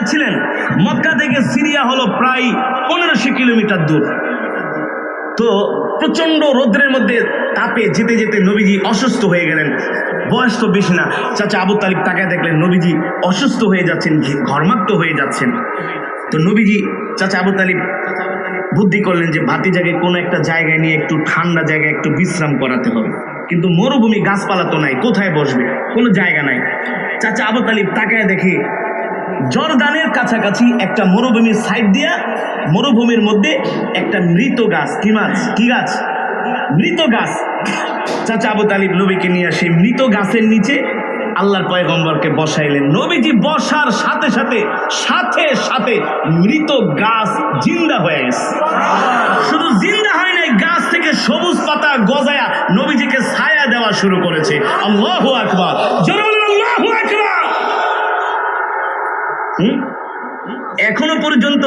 যাচ্ছিলেন। মক্কা থেকে সিরিয়া হলো প্রায় 1500 কিলোমিটার দূর। তো প্রচন্ড রোদ্রের মধ্যে তাপে যেতে যেতে নবীজি অসুস্থ হয়ে গেলেন। বয়স তো বেশি না। চাচা আবু তালিব তাকায় দেখলেন নবীজি অসুস্থ হয়ে যাচ্ছেন, ঘর্মাক্ত হয়ে যাচ্ছেন। তো নবীজি চাচা আবু তালিব বুদ্ধি করলেন যে ভাতিজাকে কোনো একটা জায়গায় নিয়ে একটু ঠান্ডা জায়গায় একটু বিশ্রাম করাতে হবে। কিন্তু মরুভূমি, গাছপালা তো নাই, কোথায় বসবে, কোনো জায়গা নাই। চাচা আবু তালিব তাকায় দেখে জর্দানের কাছাকাছি একটা মরুভূমির সাইড দিয়া মরুভূমির মধ্যে একটা মৃত গাছ। কি গাছ? মৃত গাছ। চাচা আবু তালিব নবীকে নিয়ে সেই মৃত গাছের নিচে আল্লাহর পয়গম্বরকে বসাইলেন। নবীজি বসার সাথে সাথে মৃত গাছ জিন্দা হয়ে গেছে। শুধু জিন্দা হয় নাই, গাছ থেকে সবুজ পাতা গজায়া নবীজিকে ছায়া দেওয়া শুরু করেছে। আল্লাহু আকবার, জোরে বলেন আল্লাহু আকবার। এখনো পর্যন্ত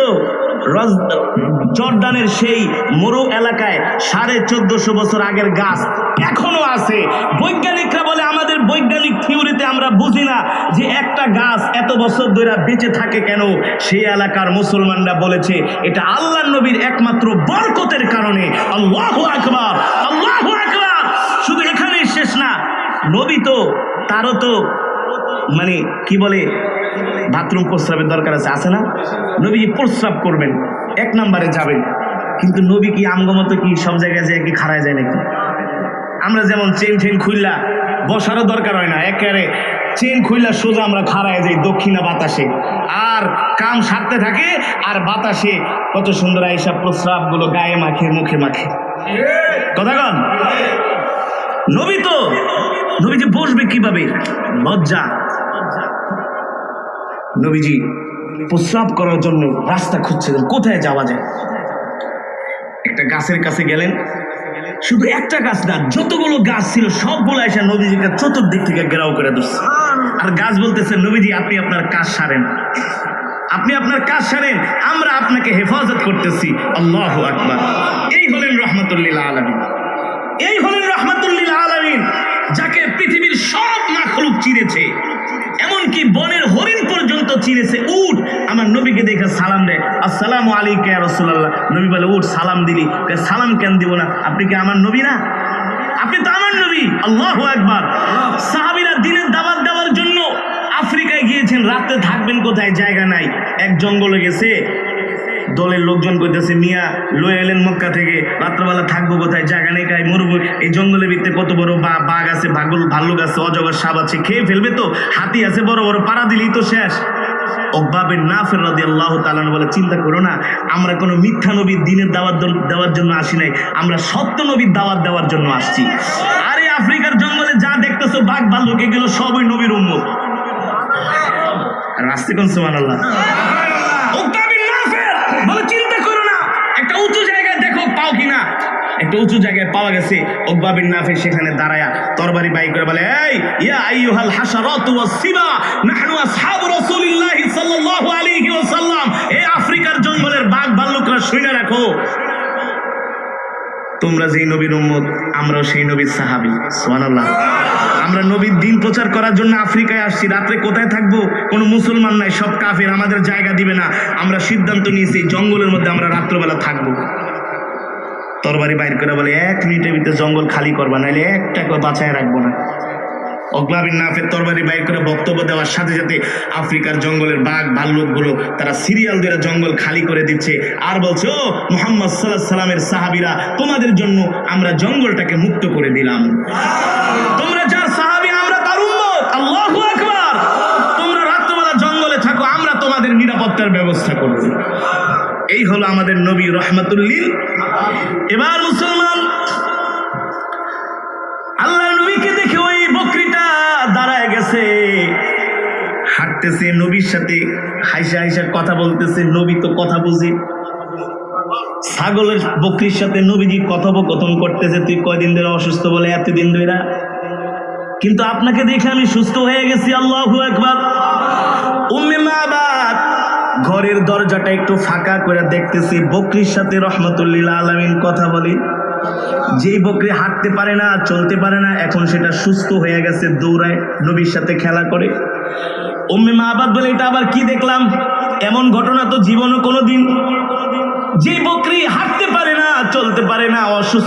জর্দানের সেই মরু এলাকায় 1450 বছর আগের গাছ এখনো আছে। বৈজ্ঞানিকরা বলে, আমাদের বৈজ্ঞানিক থিওরিতে আমরা বুঝি না যে একটা গাছ এত বছর ধরে বেঁচে থাকে কেন। সেই এলাকার মুসলমানরা বলেছে এটা আল্লাহর নবীর একমাত্র বরকতের কারণে। আল্লাহু আকবার, আল্লাহু আকবার। শুধু এখানেই শেষ না, নবী তো তারও তো মানে কি বলে বাথরুম প্রস্রাবের দরকার আছে না? নবী প্রস্রাব করবেন, 1 নম্বরে যাবেন। কিন্তু নবী কি আমগমতো কি সব জায়গায় যায় কি খাড়ায় যায় নাকি? আমরা যেমন চেন খুইলা বসারও দরকার হয় না, একেবারে চেন খুইলা সোজা আমরা খাড়ায় যাই দক্ষিণা বাতাসে, আর কাম সারতে থাকে, আর বাতাসে কত সুন্দর এইসব প্রস্রাবগুলো গায়ে মাখে, মুখে মাখে। কথা কন। নবীজি বসবে কিভাবে? লজ্জা। নবীজি প্রস্রাব করার জন্য রাস্তা খুঁজছিলেন, কোথায় যাওয়া যায়। একটা গাছের কাছে গেলেন। শুধু একটা গাছ না, যতগুলো গাছ ছিল সবগুলো এসে নবীজিকে চতুর্দিক থেকে ঘেরাও করে ধরছে। আর গাছ বলতেছে, নবীজি আপনি আপনার কাজ সারেন, আমরা আপনাকে হেফাজত করতেছি। আল্লাহু আকবার। এই হলেন রহমাতুল্লিল আলামিন, যাকে পৃথিবীর সব মাখলুক চিনেছে, এমনকি বনের হরিণ পর্যন্ত চিনেছে। উট আমার নবীকে দেখে সালাম দেয়, আসসালামু আলাইকা ইয়া রাসূলুল্লাহ। নবী বলে, উট সালাম দিলি, সালাম কেন দিব না? আপনি কি আমার নবী না? আপনি তো আমার নবী। আল্লাহু আকবার। সাহাবীরা দিনের দাওয়াত দেওয়ার জন্য আফ্রিকায় গিয়েছেন। রাতে থাকবেন কোথায়? জায়গা নাই। এক জঙ্গলে গেছে, দলের লোকজন কইতেছে, মিয়া লয়ে এলেন মক্কা থেকে, রাত্রবেলা থাকবো কোথায়? জায়গা নেই। কাই মরুভূমি, এই জঙ্গলের ভিতরে কত বড় বাঘ আছে, ভাল্লুক আছে, অজগর সাপ আছে, খেয়ে ফেলবে তো। হাতি আছে বড় বড়, পাড়া দিলেই তো শেষ। উকবা বিন নাফির রাদিয়াল্লাহু তাআলা বলে, চিন্তা করো না, আমরা কোনো মিথ্যা নবীর দিনের দাওয়াত দেওয়ার জন্য আসি নাই, আমরা সত্য নবীর দাওয়াত দেওয়ার জন্য আসছি। আরে আফ্রিকার জঙ্গলে যা দেখতেছো বাঘ ভাল্লুক, এগুলো সবই নবীর উম্মত। আর আসতে কোন সুবহানাল্লাহ। চিন্তা করো না, একটা উঁচু জায়গায় দেখো পাও কিনা। একটা উঁচু জায়গায় পাওয়া গেছে। উকবা বিন নাফি সেখানে দাঁড়ায়া তরবারি বাই করে বলে, এই ইয়া আইয়ুহাল হাশারাতু ওয়াস সিবা নাহনু আসহাবু রাসূলিল্লাহি সাল্লাল্লাহু আলাইহি ওয়াসাল্লাম। এই আফ্রিকার জঙ্গলের বাঘ ভাল্লুকরা শুনে রাখো, তোমরা যেই নবীর উম্মত, আমরাও সেই নবীর সাহাবী। সুবহানাল্লাহ। আমরা নবীর দিন প্রচার করার জন্য আফ্রিকায় আসছি। রাত্রে কোথায় থাকবো? কোনো মুসলমান নাই, সব কাফের, আমাদের জায়গা দিবে না। আমরা সিদ্ধান্ত নিয়েছি জঙ্গলের মধ্যে আমরা রাত্রবেলা থাকবো। তরবারি বাইর করে বলে, 1 মিনিটের ভিতরে জঙ্গল খালি করবা, নাইলে একটা বাঁচায় রাখবো না। উকবা বিন নাফির তরবারি বাইর করে বক্তব্য দেওয়ার সাথে সাথে আফ্রিকার জঙ্গলের বাঘ ভাল্লুকগুলো তারা সিরিয়াল দিয়ে জঙ্গল খালি করে দিচ্ছে। আর বলছে, ও মুহাম্মদ সাল্লাল্লাহু আলাইহি সাল্লামের সাহাবীরা, তোমাদের জন্য আমরা জঙ্গলটাকে মুক্ত করে দিলাম। তোমরা যার সাহাবী, আমরা তার উম্মত। আল্লাহু আকবার। তোমরা রাত্রবেলা জঙ্গলে থাকো, আমরা তোমাদের নিরাপত্তার ব্যবস্থা করব। এই হলো আমাদের নবী রহমাতুল্লিল। এবার মুসলমান আল্লাহর নবীকে দেখে ওই বকরিটা দাঁড়ায় গেছে, হাঁটতেছে, নবীর সাথে হাইসা কথা বলতেছে। নবী তো কথা বুঝে। ছাগলের বকরির সাথে নবীজি কথোপকথন করতেছে, তুই কয়দিন ধরে অসুস্থ? বলে, এতদিন ধরে। কিন্তু আপনাকে দেখে আমি সুস্থ হয়ে গেছি। আল্লাহু আকবার। উম্মে মাবাদ ঘরের দরজাটা একটু ফাঁকা করে দেখতেছি, বকরির সাথে রহমাতুল্লিল আলামিন কথা বলে। যেই বকরি হাঁটতে পারে না, চলতে পারে না, এখন সেটা সুস্থ হয়ে গেছে, দৌড়ায়, নবীর সাথে খেলা করে। উম্মে মাবাদ বলে, এটা আবার কি দেখলাম? এমন ঘটনা তো জীবনে কোনোদিন। যে বকরি হাঁটতে পারে না, চলতে পারে না, অসুস্থ